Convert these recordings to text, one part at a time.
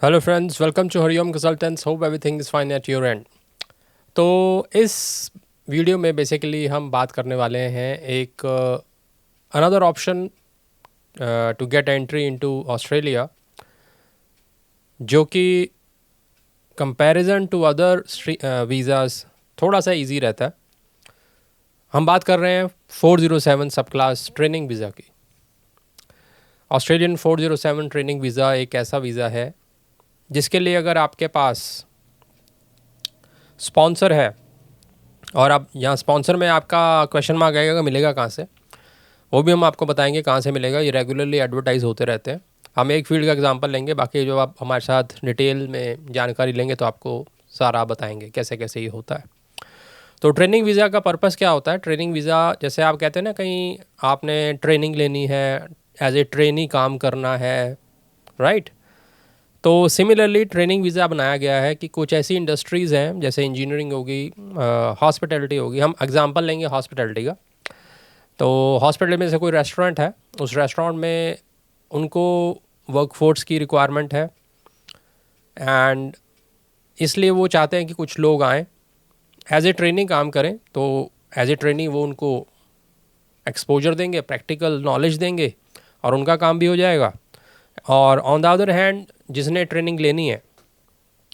Hello friends, welcome to Hariom consultants. Hope everything is fine at your end. तो इस video में basically हम बात करने वाले हैं एक another option to get entry into Australia, जो कि कंपैरिजन टू अदर वीज़ाज़ थोड़ा सा इजी रहता है। हम बात कर रहे हैं 407 सब क्लास ट्रेनिंग वीज़ा की। ऑस्ट्रेलियन 407 ट्रेनिंग वीज़ा एक ऐसा वीज़ा है जिसके लिए अगर आपके पास स्पॉन्सर है, और अब यहाँ स्पॉन्सर में आपका क्वेश्चन मार्क आएगा मिलेगा कहाँ से, वो भी हम आपको बताएंगे कहाँ से मिलेगा। ये रेगुलरली एडवर्टाइज होते रहते हैं। हम एक फील्ड का एग्जांपल लेंगे, बाकी जो आप हमारे साथ डिटेल में जानकारी लेंगे तो आपको सारा बताएंगे कैसे कैसे ये होता है। तो ट्रेनिंग वीज़ा का पर्पस क्या होता है? ट्रेनिंग वीज़ा, जैसे आप कहते हैं ना, कहीं आपने ट्रेनिंग लेनी है, एज ए ट्रेनी काम करना है, राइट। तो सिमिलरली ट्रेनिंग वीज़ा बनाया गया है कि कुछ ऐसी इंडस्ट्रीज़ हैं जैसे इंजीनियरिंग होगी, हॉस्पिटैलिटी होगी। हम एग्जांपल लेंगे हॉस्पिटैलिटी का। तो हॉस्पिटल में से कोई रेस्टोरेंट है, उस रेस्टोरेंट में उनको वर्कफोर्स की रिक्वायरमेंट है, एंड इसलिए वो चाहते हैं कि कुछ लोग आएँ, एज ए ट्रेनिंग काम करें। तो एज ए ट्रेनिंग वो उनको एक्सपोजर देंगे, प्रैक्टिकल नॉलेज देंगे, और उनका काम भी हो जाएगा। और ऑन द अदर हैंड जिसने ट्रेनिंग लेनी है,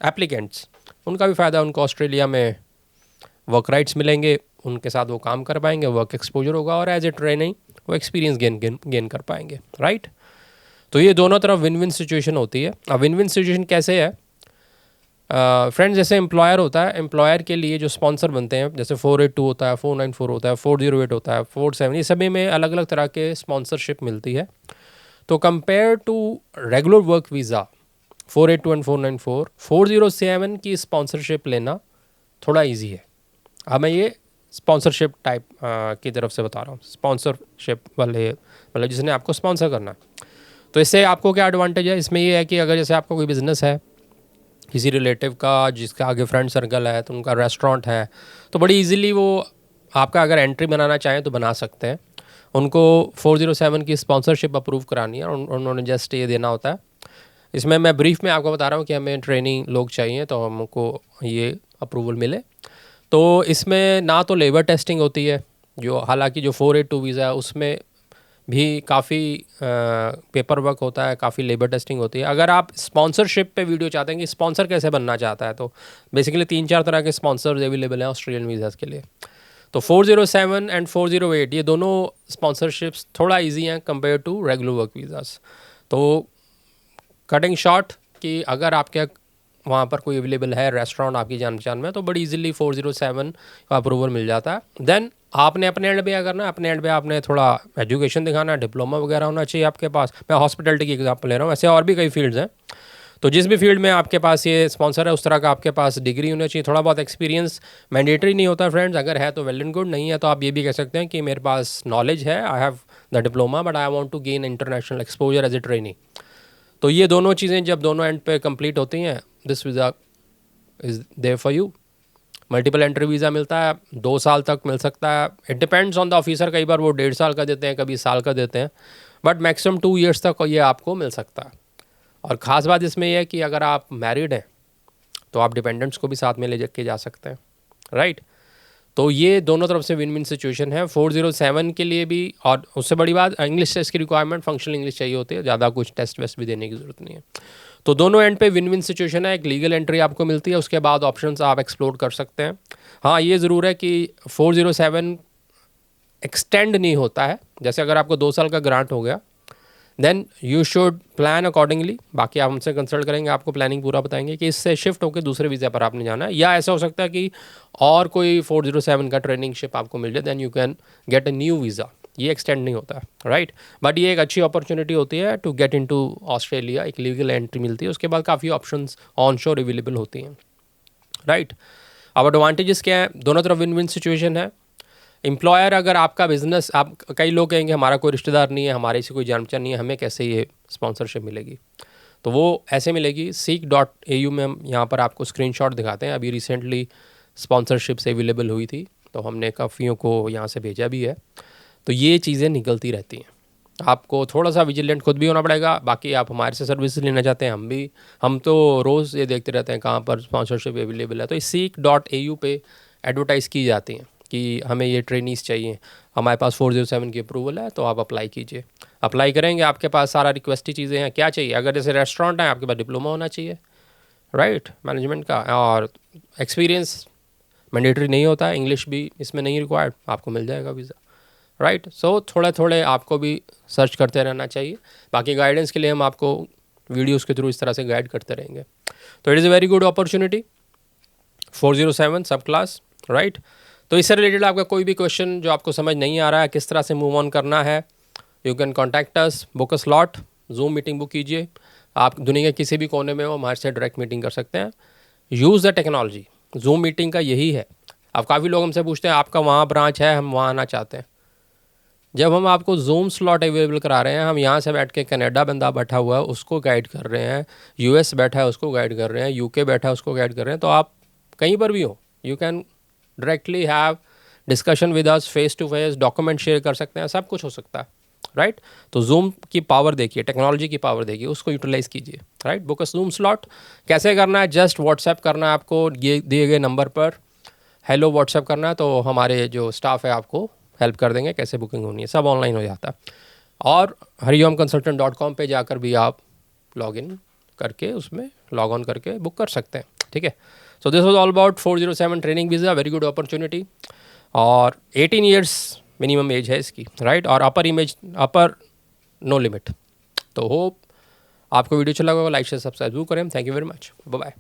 एप्लीकेंट्स, उनका भी फ़ायदा, उनको ऑस्ट्रेलिया में वर्क राइट्स मिलेंगे, उनके साथ वो काम कर पाएंगे, वर्क एक्सपोजर होगा, और एज ए ट्रेनिंग वो एक्सपीरियंस गेन कर पाएंगे, राइट। तो ये दोनों तरफ विन विन सिचुएशन होती है। अब विन विन सिचुएशन कैसे है फ्रेंड्स? जैसे एम्प्लॉयर होता है, एम्प्लॉयर के लिए जो स्पॉन्सर बनते हैं, जैसे 482 होता है, 494 होता है, 408 होता है, 47, ये सभी में अलग अलग तरह के स्पॉन्सरशिप मिलती है। तो compare to regular work visa 482 and 494, 407 की स्पॉन्सरशिप लेना थोड़ा इजी है। अब मैं ये स्पॉन्सरशिप टाइप की तरफ से बता रहा हूँ, स्पॉन्सरशिप वाले, मतलब जिसने आपको स्पॉन्सर करना है। तो इससे आपको क्या एडवांटेज है? इसमें ये है कि अगर जैसे आपका कोई बिज़नेस है किसी रिलेटिव का, जिसका आगे फ्रेंड सर्कल है, तो उनका रेस्टोरेंट है, तो बड़ी इजीली वो आपका अगर एंट्री बनाना चाहें तो बना सकते हैं। उनको 407 की स्पॉन्सरशिप अप्रूव करानी है, और उन्होंने जस्ट ये देना होता है। इसमें मैं ब्रीफ में आपको बता रहा हूँ कि हमें ट्रेनिंग लोग चाहिए तो हमको ये अप्रूवल मिले। तो इसमें ना तो लेबर टेस्टिंग होती है, जो हालांकि जो 482 वीज़ा है उसमें भी काफ़ी पेपर वर्क होता है, काफ़ी लेबर टेस्टिंग होती है। अगर आप स्पॉन्सरशिप पे वीडियो चाहते हैं कि स्पॉन्सर कैसे बनना चाहता है, तो बेसिकली 3-4 तरह के स्पॉन्सर्स अवेलेबल हैं ऑस्ट्रेलियन वीज़ाज़ के लिए। तो 407 एंड 408 ये दोनों स्पॉन्सरशिप्स थोड़ा इजी हैं compare to regular work visas. तो कटिंग शॉर्ट कि अगर आपके वहाँ पर कोई अवेलेबल है रेस्टोरेंट आपकी जान पहचान में, तो बड़ी इजीली 407 का अप्रूवल मिल जाता है। देन आपने अपने एंड पे क्या करना है? अपने एंड पे आपने थोड़ा एजुकेशन दिखाना है, डिप्लोमा वगैरह होना चाहिए आपके पास। मैं हॉस्पिटैलिटी की एग्जांपल ले रहा हूँ, ऐसे और भी कई फील्ड्स हैं। तो जिस भी फील्ड में आपके पास ये स्पॉन्सर है, उस तरह का आपके पास डिग्री होनी चाहिए। थोड़ा बहुत एक्सपीरियंस मैंडेटरी नहीं होता फ्रेंड्स, अगर है तो वेल एंड गुड, नहीं है तो आप ये भी कह सकते हैं कि मेरे पास नॉलेज है, I have the diploma, but I want to gain international exposure as a trainee. तो ये दोनों चीज़ें जब दोनों एंड पे कंप्लीट होती हैं, this visa is there for you. Multiple entry visa मिलता है, 2 साल तक मिल सकता है। It depends on the officer, कई बार वो 1.5 साल का देते हैं, कभी साल का देते हैं, बट मैक्सिमम 2 ईयर्स तक ये आपको मिल सकता है। और ख़ास बात इसमें यह है कि अगर आप मैरिड हैं तो आप डिपेंडेंट्स को भी साथ में ले के जा सकते हैं, राइट। तो ये दोनों तरफ से विन विन सिचुएशन है 407 के लिए भी। और उससे बड़ी बात, इंग्लिश टेस्ट की रिक्वायरमेंट फंक्शनल इंग्लिश चाहिए होती है, ज़्यादा कुछ टेस्ट वेस्ट भी देने की ज़रूरत नहीं है। तो दोनों एंड पे विन विन सिचुएशन है। एक लीगल एंट्री आपको मिलती है, उसके बाद ऑप्शंस आप एक्सप्लोर कर सकते हैं। हाँ, ये ज़रूर है कि 407 एक्सटेंड नहीं होता है। जैसे अगर आपको 2 साल का ग्रांट हो गया, then you should plan accordingly. बाकी आप हमसे कंसल्ट करेंगे, आपको प्लानिंग पूरा बताएंगे कि इससे शिफ्ट होकर दूसरे वीज़ा पर आपने जाना है, या ऐसा हो सकता है कि और कोई 407 का ट्रेनिंग शिप आपको मिल जाए, then you can get a new visa. ये एक्सटेंड नहीं होता है, राइट। बट ये एक अच्छी अपॉर्चुनिटी होती है टू गेट इनटू ऑस्ट्रेलिया, एक लीगल एंट्री मिलती है, उसके बाद काफ़ी ऑप्शंस ऑन शोर अवेलेबल होती हैं, राइट। अब एडवांटेजेस क्या है? दोनों तरफ विन विन सिचुएशन है। एम्प्लॉयर, अगर आपका बिजनेस, आप कई लोग कहेंगे हमारा कोई रिश्तेदार नहीं है, हमारे से कोई जान पहचान नहीं है, हमें कैसे ये स्पॉन्सरशिप मिलेगी? तो वो ऐसे मिलेगी, seek.au में हम यहाँ पर आपको स्क्रीनशॉट दिखाते हैं। अभी रिसेंटली स्पॉन्सरशिप से अवेलेबल हुई थी, तो हमने काफ़ियों को यहाँ से भेजा भी है। तो ये चीज़ें निकलती रहती हैं। आपको थोड़ा सा विजिलेंट खुद भी होना पड़ेगा। बाकी आप हमारे से सर्विस लेना चाहते हैं, हम तो रोज़ ये देखते रहते हैं कहाँ पर स्पॉन्सरशिप अवेलेबल है। तो seek.au पे एडवर्टाइज़ की जाती हैं कि हमें ये ट्रेनीज़ चाहिए, हमारे पास 407 की अप्रूवल है, तो आप अप्लाई कीजिए। अप्लाई करेंगे, आपके पास सारा रिक्वेस्टी चीज़ें हैं, क्या चाहिए, अगर जैसे रेस्टोरेंट है आपके पास डिप्लोमा होना चाहिए, राइट, मैनेजमेंट का, और एक्सपीरियंस मैंडेटरी नहीं होता है, इंग्लिश भी इसमें नहीं रिक्वायर्ड, आपको मिल जाएगा वीज़ा, राइट। सो थोड़े थोड़े आपको भी सर्च करते रहना चाहिए। बाकी गाइडेंस के लिए हम आपको वीडियोस के थ्रू इस तरह से गाइड करते रहेंगे। तो it is a very good opportunity 407 सब क्लास, राइट। तो इससे रिलेटेड आपका कोई भी क्वेश्चन जो आपको समझ नहीं आ रहा है, किस तरह से मूव ऑन करना है, you can contact us, book a slot, zoom meeting book कीजिए। आप दुनिया के किसी भी कोने में हो, हमारे से डायरेक्ट मीटिंग कर सकते हैं। Use the technology, zoom meeting का यही है। अब काफ़ी लोग हमसे पूछते हैं आपका वहाँ ब्रांच है, हम वहाँ आना चाहते हैं। जब हम आपको जूम स्लॉट अवेलेबल करा रहे हैं, हम यहाँ से बैठ के कनाडा बंदा बैठा हुआ है उसको गाइड कर रहे हैं, यूएस बैठा है उसको गाइड कर रहे हैं, यूके बैठा है उसको गाइड कर रहे हैं, तो आप कहीं पर भी हो, you can directly have discussion with us, face to face, document share कर सकते हैं, सब कुछ हो सकता है, राइट। तो जूम की पावर देखिए, टेक्नोलॉजी की पावर देखिए, उसको यूटिलाइज कीजिए, right. Book a Zoom slot कैसे करना है, जस्ट व्हाट्सएप करना है आपको, ये दिए गए नंबर पर हेलो व्हाट्सएप करना है, तो हमारे जो स्टाफ है आपको हेल्प कर देंगे कैसे बुकिंग होनी है, सब ऑनलाइन हो जाता है। और hariomconsultant.com पे जाकर भी आप लॉगिन करके उसमें लॉग ऑन करके बुक कर सकते हैं, ठीक है। So this was all about 407 training visa, very good opportunity, और 18 ईयर्स मिनिमम एज है इसकी, राइट, और अपर नो लिमिट। तो होप आपको वीडियो अच्छा लगा होगा, लाइक शेयर सब्सक्राइब जरूर करें। Thank you very much, bye bye.